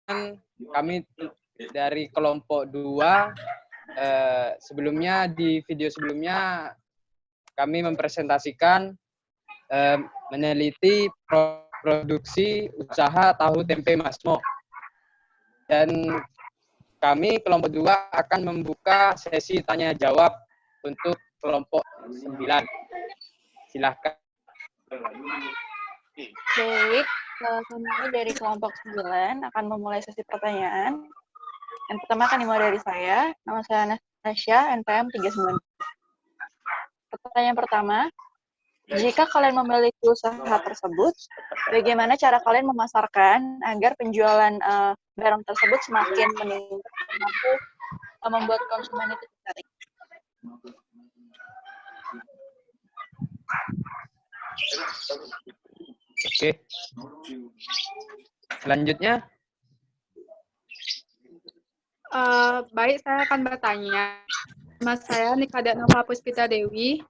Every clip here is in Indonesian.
kami dari kelompok 2, sebelumnya di video sebelumnya kami mempresentasikan meneliti produksi usaha tahu tempe Masmo. Dan kami kelompok 2 akan membuka sesi tanya jawab untuk kelompok 9. Silahkan. Baik, kami dari kelompok 9 akan memulai sesi pertanyaan. Yang pertama akan dimulai dari saya. Nama saya Anastasia, NPM 39. Pertanyaan pertama, jika kalian memiliki usaha tersebut, bagaimana cara kalian memasarkan agar penjualan barang tersebut semakin meningkat dan mampu membuat konsumen itu tertarik? Oke. Selanjutnya. Baik, saya akan bertanya. Nama saya Nikada Nova Puspita Dewi,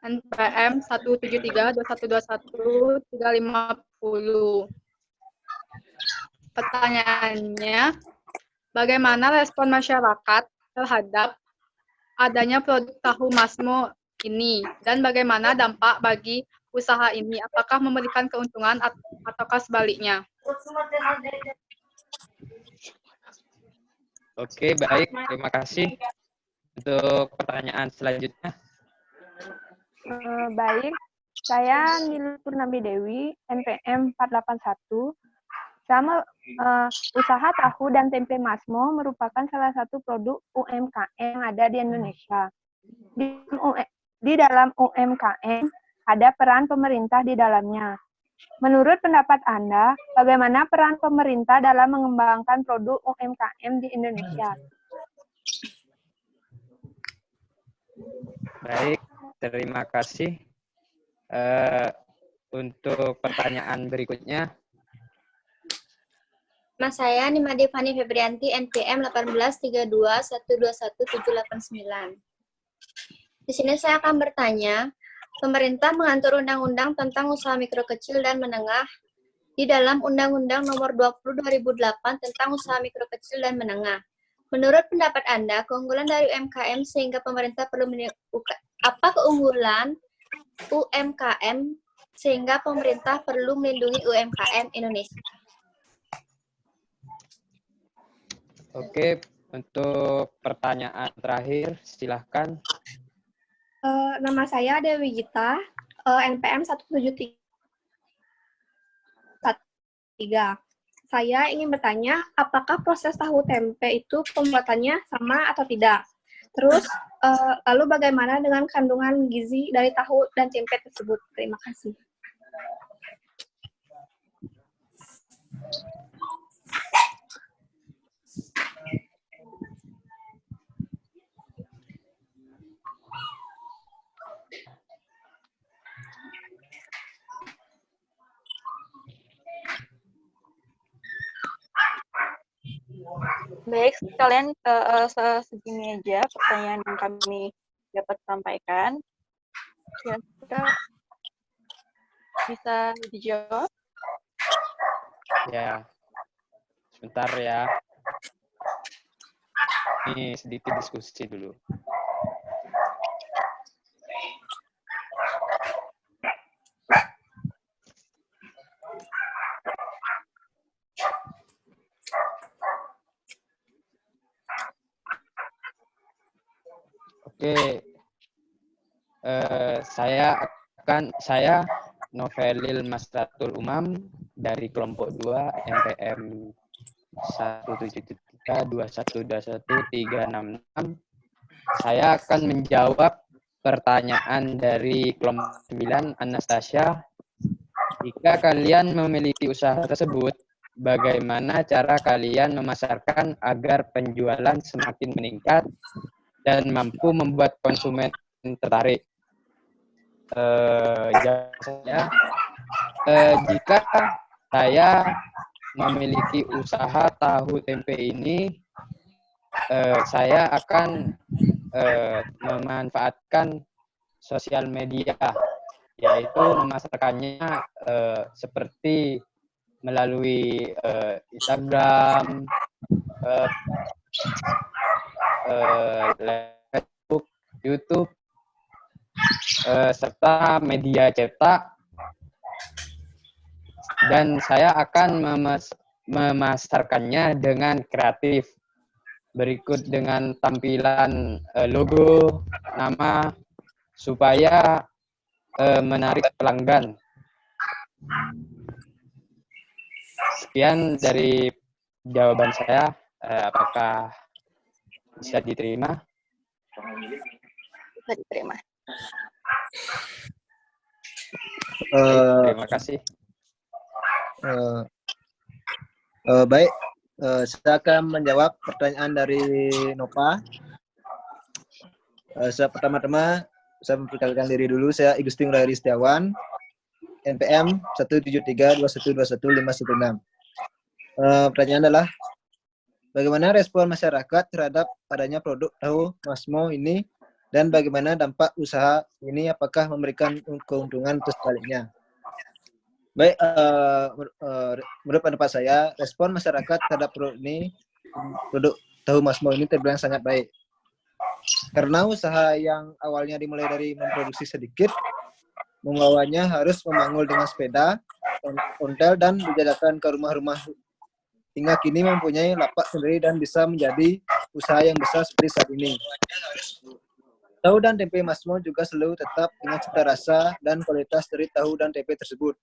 NPM 1732121 350. Pertanyaannya, bagaimana respon masyarakat terhadap adanya produk tahu Masmo ini, dan bagaimana dampak bagi usaha ini? Apakah memberikan keuntungan ataukah sebaliknya? Oke, baik. Terima kasih untuk pertanyaan selanjutnya. Baik, saya Nil Purnami Dewi, NPM 481. Usaha tahu dan tempe Masmo merupakan salah satu produk UMKM yang ada di Indonesia. Di dalam UMKM ada peran pemerintah di dalamnya. Menurut pendapat Anda, bagaimana peran pemerintah dalam mengembangkan produk UMKM di Indonesia? Baik, terima kasih. Untuk pertanyaan berikutnya. Mas saya Nimade Fani Febrianti, NPM 18321217789. Di sini saya akan bertanya, pemerintah mengatur undang-undang tentang usaha mikro kecil dan menengah di dalam Undang-Undang Nomor 20 2008 tentang usaha mikro kecil dan menengah. Menurut pendapat Anda, keunggulan dari UMKM sehingga pemerintah perlu apa keunggulan UMKM sehingga pemerintah perlu melindungi UMKM Indonesia? Oke, untuk pertanyaan terakhir, silahkan. Nama saya Dewi Gita, NPM 173. Saya ingin bertanya, apakah proses tahu tempe itu pembuatannya sama atau tidak? Terus, lalu bagaimana dengan kandungan gizi dari tahu dan tempe tersebut? Terima kasih. Baik, sekalian segini aja pertanyaan yang kami dapat sampaikan. Kira-kira bisa dijawab? Ya, sebentar ya. Ini sedikit diskusi dulu. Oke, saya Novelil Masratul Umam dari kelompok 2 NPM 17321212366. Saya akan menjawab pertanyaan dari kelompok 9 Anastasia. Jika kalian memiliki usaha tersebut, bagaimana cara kalian memasarkan agar penjualan semakin meningkat dan mampu membuat konsumen tertarik? Jika saya memiliki usaha tahu tempe ini, saya akan memanfaatkan sosial media, yaitu memasarkannya seperti melalui Instagram, Facebook, YouTube, serta media cetak, dan saya akan memasarkannya dengan kreatif. Berikut dengan tampilan logo, nama, supaya menarik pelanggan. Sekian dari jawaban saya. Apakah bisa diterima? Bisa diterima. Terima kasih. Baik, saya akan menjawab pertanyaan dari Nova. Pertama-tama, saya memperkenalkan diri dulu. Saya Igusti Ngurahadi Setiawan, NPM 17321211516. Pertanyaan adalah, bagaimana respon masyarakat terhadap adanya produk tahu Masmo ini, dan bagaimana dampak usaha ini, apakah memberikan keuntungan atau sebaliknya? Baik, menurut pendapat saya, respon masyarakat terhadap produk tahu Masmo ini terbilang sangat baik. Karena usaha yang awalnya dimulai dari memproduksi sedikit, membawanya harus memanggul dengan sepeda, ontel, dan dijajakan ke rumah-rumah, hingga kini mempunyai lapak sendiri dan bisa menjadi usaha yang besar seperti saat ini. Tahu dan tempe Masmo juga selalu tetap dengan cita rasa dan kualitas dari tahu dan tempe tersebut.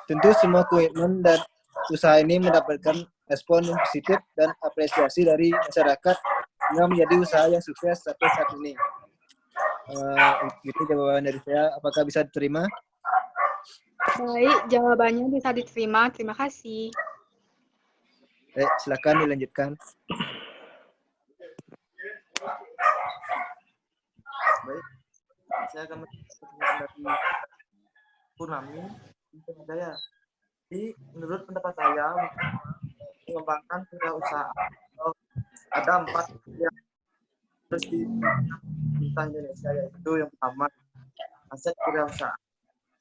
Tentu semua komitmen dan usaha ini mendapatkan respon yang positif dan apresiasi dari masyarakat hingga menjadi usaha yang sukses sampai saat ini. Itu jawaban dari saya. Apakah bisa diterima? Baik, jawabannya bisa diterima. Terima kasih. Baik, silakan dilanjutkan. Baik, saya akan menjawab dari Purnami. Jadi, menurut pendapat saya, mengembangkan wirausaha ada 4 yang harus dilakukan Indonesia, yaitu yang pertama, aset wirausaha.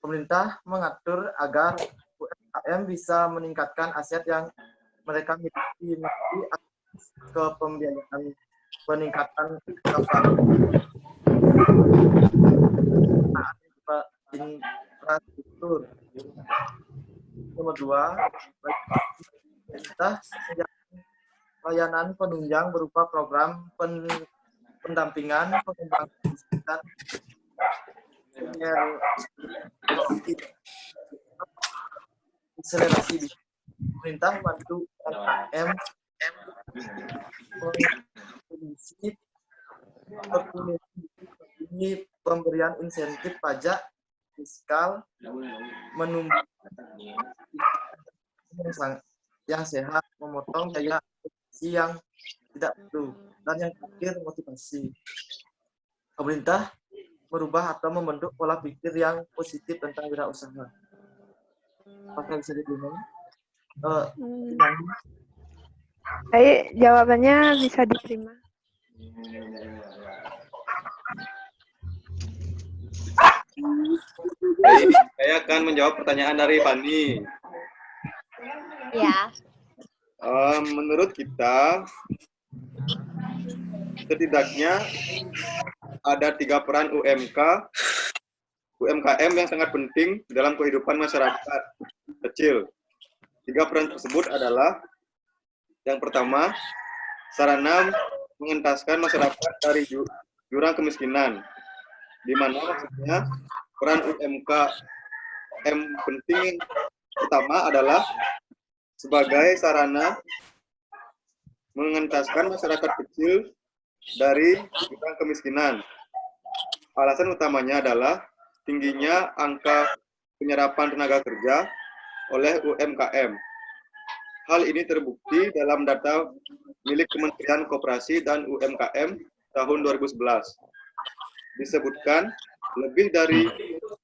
Pemerintah mengatur agar UMKM bisa meningkatkan aset yang mereka miliki ke pembiayaan, peningkatan infrastruktur. Nomor 2, pemerintah layanan penunjang berupa program pendampingan, pengembangan dan akselerasi bisnis. Pemerintah membantu UMKM ini pemberian insentif pajak fiskal, menumbuh yang sehat, memotong biaya yang tidak perlu, dan yang terakhir motivasi. Pemerintah merubah atau membentuk pola pikir yang positif tentang wirausaha. Apakah bisa diterima? Baik, jawabannya bisa diterima. Saya akan menjawab pertanyaan dari Fani. Ya. Menurut kita, setidaknya ada 3 peran UMKM yang sangat penting dalam kehidupan masyarakat kecil. 3 peran tersebut adalah, yang pertama, sarana mengentaskan masyarakat dari jurang kemiskinan, di mana maksudnya peran UMKM penting pertama adalah sebagai sarana mengentaskan masyarakat kecil dari jurang kemiskinan. Alasan utamanya adalah tingginya angka penyerapan tenaga kerja oleh UMKM. Hal ini terbukti dalam data milik Kementerian Koperasi dan UMKM tahun 2011. Disebutkan lebih dari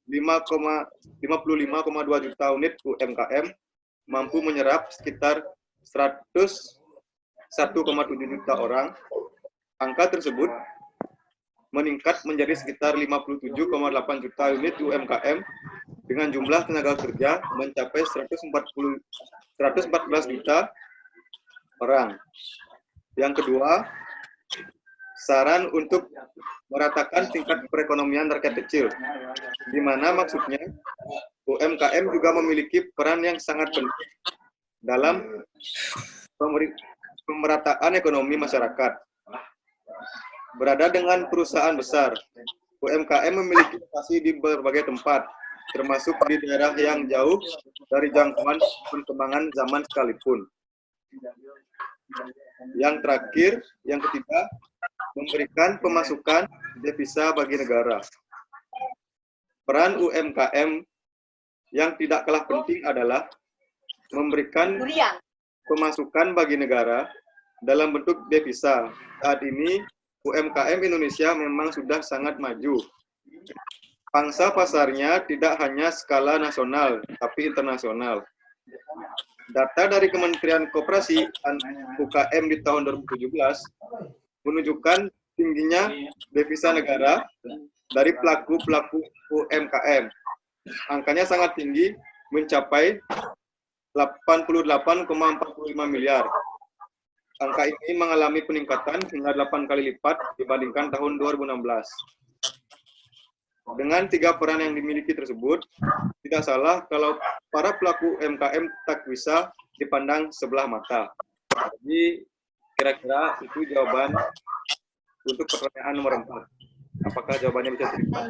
55,2 juta unit UMKM mampu menyerap sekitar 101,7 juta orang. Angka tersebut meningkat menjadi sekitar 57,8 juta unit UMKM dengan jumlah tenaga kerja mencapai 114 juta orang. Yang kedua, saran untuk meratakan tingkat perekonomian rakyat kecil, di mana maksudnya UMKM juga memiliki peran yang sangat penting dalam pemerataan ekonomi masyarakat. Berada dengan perusahaan besar, UMKM memiliki lokasi di berbagai tempat, termasuk di daerah yang jauh dari jangkauan perkembangan zaman sekalipun. Yang terakhir, yang ketiga, memberikan pemasukan devisa bagi negara. Peran UMKM yang tidak kalah penting adalah memberikan pemasukan bagi negara dalam bentuk devisa. Saat ini, UMKM Indonesia memang sudah sangat maju. Pangsa pasarnya tidak hanya skala nasional, tapi internasional. Data dari Kementerian Koperasi dan UKM di tahun 2017 menunjukkan tingginya devisa negara dari pelaku-pelaku UMKM. Angkanya sangat tinggi, mencapai 88,45 miliar. Angka ini mengalami peningkatan hingga 8 kali lipat dibandingkan tahun 2016. Dengan 3 peran yang dimiliki tersebut, tidak salah kalau para pelaku UMKM tak bisa dipandang sebelah mata. Jadi, kira-kira itu jawaban untuk pertanyaan nomor 4. Apakah jawabannya bisa terima?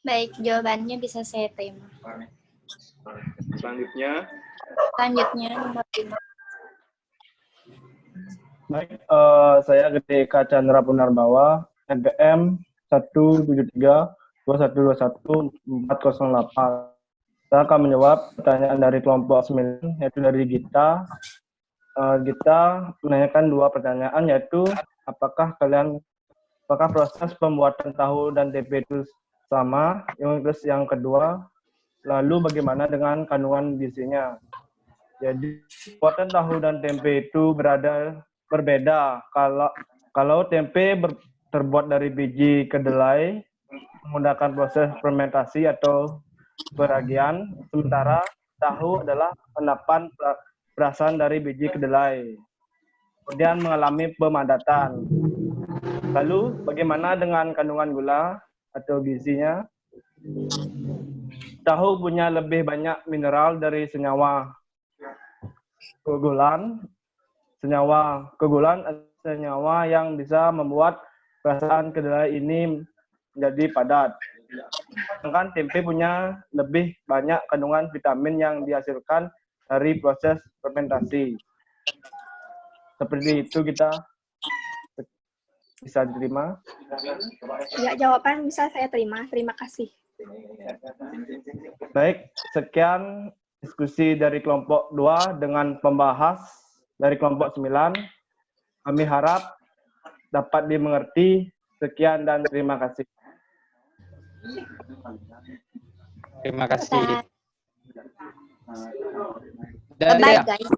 Baik, jawabannya bisa saya terima. Selanjutnya Nomor 5. Baik, saya Getika Chandra Punarbawa, NPM 173-2121-408. Saya akan menjawab pertanyaan dari kelompok 9, yaitu dari Gita. Gita menanyakan 2 pertanyaan, yaitu apakah proses pembuatan tahu dan tempe itu sama? Terus yang kedua, lalu bagaimana dengan kandungan gizinya? Jadi pembuatan tahu dan tempe itu berbeda. Kalau tempe terbuat dari biji kedelai menggunakan proses fermentasi atau peragian, sementara tahu adalah endapan perasan dari biji kedelai, kemudian mengalami pemadatan. Lalu bagaimana dengan kandungan gula atau gizinya? Tahu punya lebih banyak mineral dari senyawa kegulan yang bisa membuat perasan kedelai ini menjadi padat. Sedangkan tempe punya lebih banyak kandungan vitamin yang dihasilkan dari proses fermentasi. Seperti itu kita bisa diterima. Ya, jawaban bisa saya terima. Terima kasih. Baik, sekian diskusi dari kelompok 2 dengan pembahas dari kelompok 9. Kami harap dapat dimengerti. Sekian dan terima kasih. Terima kasih. Bye-bye, Dari guys.